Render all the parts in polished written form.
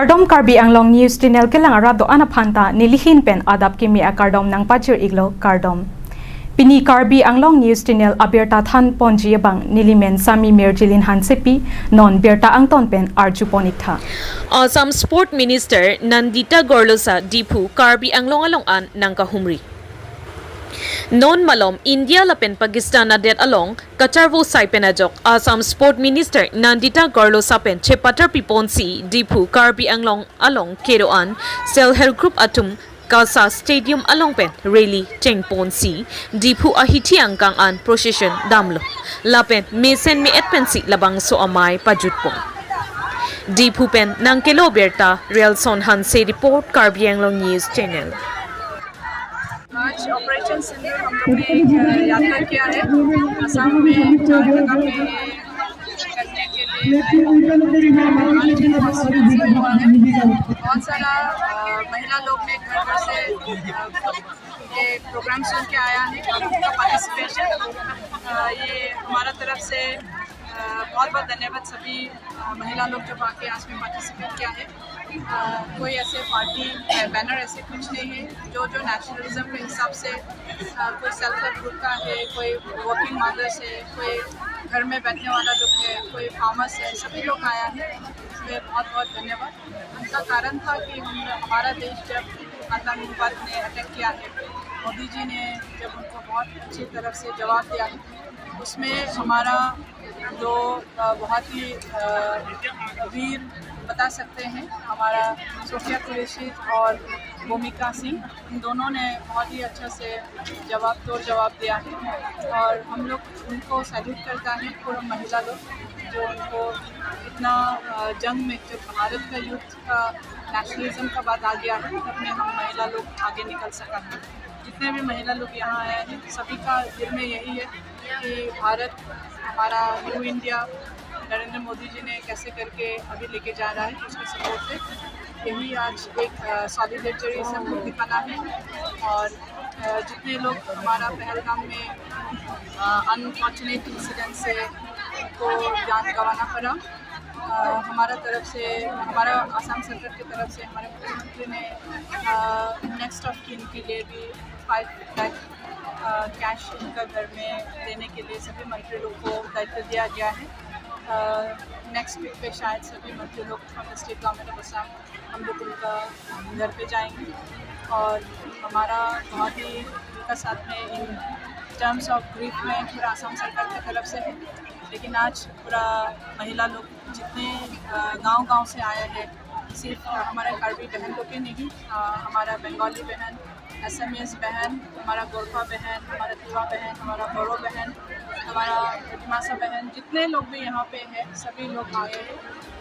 Kardom Karbi Anglong News Channel ke lang arado ana phanta nilihin pen adap kimi a Kardom nang pachir iglo Kardom. Pini Karbi Anglong News Channel abirta than ponji bang nilimen Sami Merjilin Hansepi non birta angton pen arjuponik tha. Assam Sport Minister Nandita Gorlosa Dipu Karbi Anglong along an nang kahumri. Non malom India lapen Pakistan na det along kacharvo sai penajok Assam Sport Minister Nandita Gorlosa pen chepatar piponsi Dipu Karbi Anglong along keroan Self Help Group atum Kasa Stadium along pen rally chengponsi Dipu ahiti angkang an procession damlo lapen mesen me etpensi labang so amai pajutpong Dipu pen nang kelo berta Relson Hanse report Karbi Anglong News Channel. आज operation सिंदूर हम लोग ने यात्रा किया है असम में 4 जगह पे करने के लिए बहुत सारा महिला लोग ने घर घर से ये प्रोग्राम सुन के आया है और उनका पार्टिसिपेशन ये हमारा तरफ से बहुत बहुत धन्यवाद सभी महिला लोग जो आके आज में पार्टिसिपेट किया है। कोई ऐसे पार्टी बैनर ऐसे कुछ नहीं है जो नेशनलिज्म के हिसाब से कोई सेल्फ हेल्प ग्रुप का है, कोई वर्किंग मदर्स है, कोई घर में बैठने वाला लोग है, कोई फार्मर्स है, सभी लोग आया है। इसमें बहुत बहुत धन्यवाद। उनका कारण था कि हमारा देश जब आतंकवाद ने अटैक किया है, मोदी जी ने जब उनको बहुत अच्छी तरफ से जवाब दिया है, उसमें हमारा जो बहुत ही वीर बता सकते हैं हमारा सोफिया कुरैशी और भूमिका सिंह, इन दोनों ने बहुत ही अच्छा से जवाब दिया है और हम लोग उनको सैल्यूट करता है। पूरा महिला लोग जो उनको इतना जंग में जब भारत का युद्ध का नेशनलिज्म का बात आ गया है तब में हम महिला लोग आगे निकल सका है। जितने भी महिला लोग यहाँ आए हैं सभी का दिल में यही है कि भारत हमारा न्यू इंडिया नरेंद्र मोदी जी ने कैसे करके अभी लेके जा रहा है, उसके सपोर्ट से यही आज एक सॉलिडेरिटी सब लोग दिखाना है। और जितने लोग हमारा पहलगाम में अनफॉर्चुनेट इंसिडेंट से उनको जान गंवाना पड़ा, हमारा तरफ से हमारा असम सरकार की तरफ से हमारे मुख्यमंत्री ने नेक्स्ट ऑफ किन के लिए भी 5 लाख कैश उनका घर में देने के लिए सभी मंत्री लोग को दायित्व दिया गया है। नेक्स्ट वीक पे शायद सभी मंत्री लोग from state government of Assam हम लोग उनका घर पे जाएंगे और हमारा बहुत ही उनका साथ में इन टर्म्स ऑफ ग्रीफ में पूरा असम सरकार की तरफ से है। लेकिन आज पूरा महिला लोग जितने गांव से आए हैं, सिर्फ हमारा कार्बी बहन लोग के नहीं, हमारा बंगाली बहन, असमियस बहन, हमारा गोरखा बहन, हमारा तिवा बहन, हमारा बोरो बहन, हमारा डिमासा बहन, जितने लोग भी यहाँ पे हैं सभी लोग आए हैं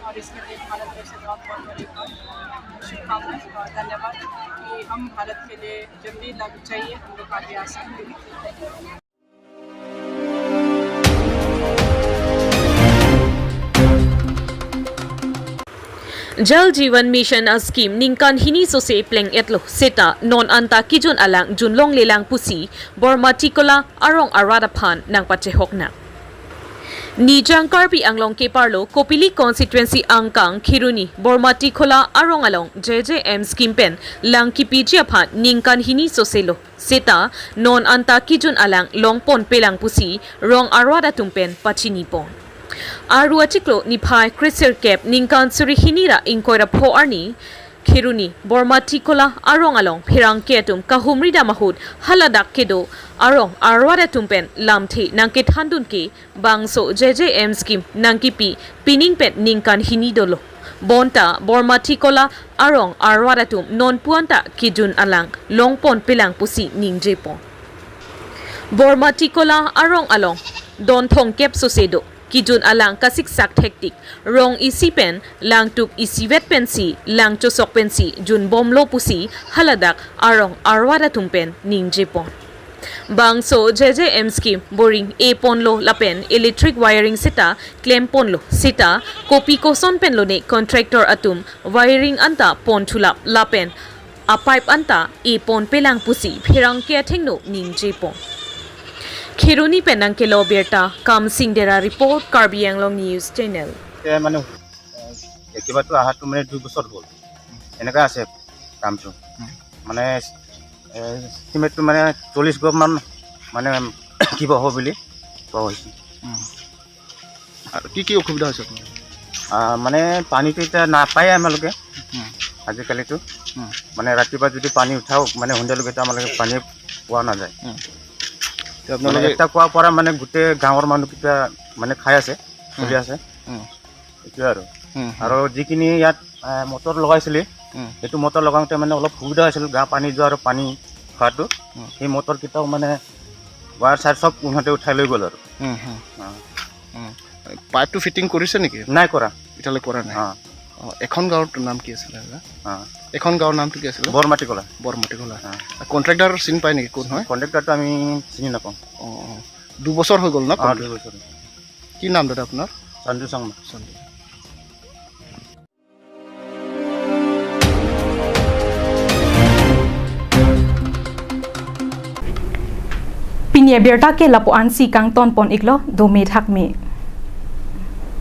और इसके लिए हमारा तरफ से बहुत बहुत शुभकामनाएं और धन्यवाद कि हम भारत के लिए जब भी लग चाहिए हम लोग आगे आ सकते हैं। Jal Jeevan Mission a scheme ningkan hini so se pleng etlo seta non anta kijun alang junlong lelang pusi bormatikola arong arada phan nang pachehok na Nijang Karbi Anglong ke parlo Kopili constituency angkang Khiruni bormatikola arong along JJM scheme pen lang kipijia phan ningkan hini so selo seta non anta kijun alang longpon pelang pusi rong arada tumpen pachini pon Arua chiklo ni phai Chriser Cap ningkan surihinira inkoira pho arni Khiruni bormatikola arong along phirang ketum kahumrida mahud haladak kedo arong arwada tumpen lamthi nangke thandun ke bangso JJM scheme nangkipi pining pet ningkan hinidolo bonta bormatikola arong arwada tum non puanta kijun alang longpon pilang pusi ningjepon bormatikola arong along don thong kep sosedo Kijun alang kasik sak hektik rong isipen lang tuk isivet pensi lang chosok pensi jun bomlo pusi haladak arong arwada tumpen ningjepon bangso JJM scheme boring a ponlo lapen electric wiring sita claim ponlo sita kopi koson penlo ne contractor atum wiring anta pon thulap lapen a pipe anta a pon pelang pusi phirang ke thengno ningjepon Khiruni penang ke lo berta Kam Singh Dera report Karbi Anglong News Channel. মানে একেবারে তো আহাটো মানে 2 বছর হল এনেকুৱা আছে কামটো মানে এষ্টিমেটটো মানে 40 ঘৰ মান মানে কিবা হ'ব বুলি কোৱা হৈছে আৰু কি অসুবিধা হৈছে আপোনাৰ মানে পানীটো এতিয়া নাপায় আমালোকে আজিকালিতো মানে ৰাতিপুৱা যদি পানী উঠাও মানে সন্ধিয়ালৈকে আমালোকে পানী পোৱা নাযায় আপোনালোকে এটা কোৱাৰ পৰা মানে গোটেই গাঁৱৰ মানুহকেইটা মানে খাই আছে চলি আছে এইটোৱে আৰু যিখিনি ইয়াত মটৰ লগাইছিলে সেইটো মটৰ লগাওঁতে মানে অলপ সুবিধা হৈছিল গা পানী যোৱা আৰু পানী খোৱাটো সেই মটৰকেইটাও মানে ৱায়াৰ চাৰ চব উন্নতে উঠাই লৈ গ'ল আৰু পাইপটো ফিটিং কৰিছে নেকি নাই কৰা এতিয়ালৈ কৰা নাই এখন গাঁৱৰ নাম কি আছিলে এখন গাঁৱৰ নামটো কি আছিলে বৰমাটি কলা কণ্ট্ৰেক্টাৰ চিনি পায় নেকি কোন হয় কণ্ট্ৰেক্টাৰটো আমি চিনি নাপাওঁ 2 বছৰ হৈ গ'ল ন 2 বছৰ কি নাম দাদা আপোনাৰ Sanju Sangma Pinya berta ke lapuan si kang ton pon iklo do me thak mi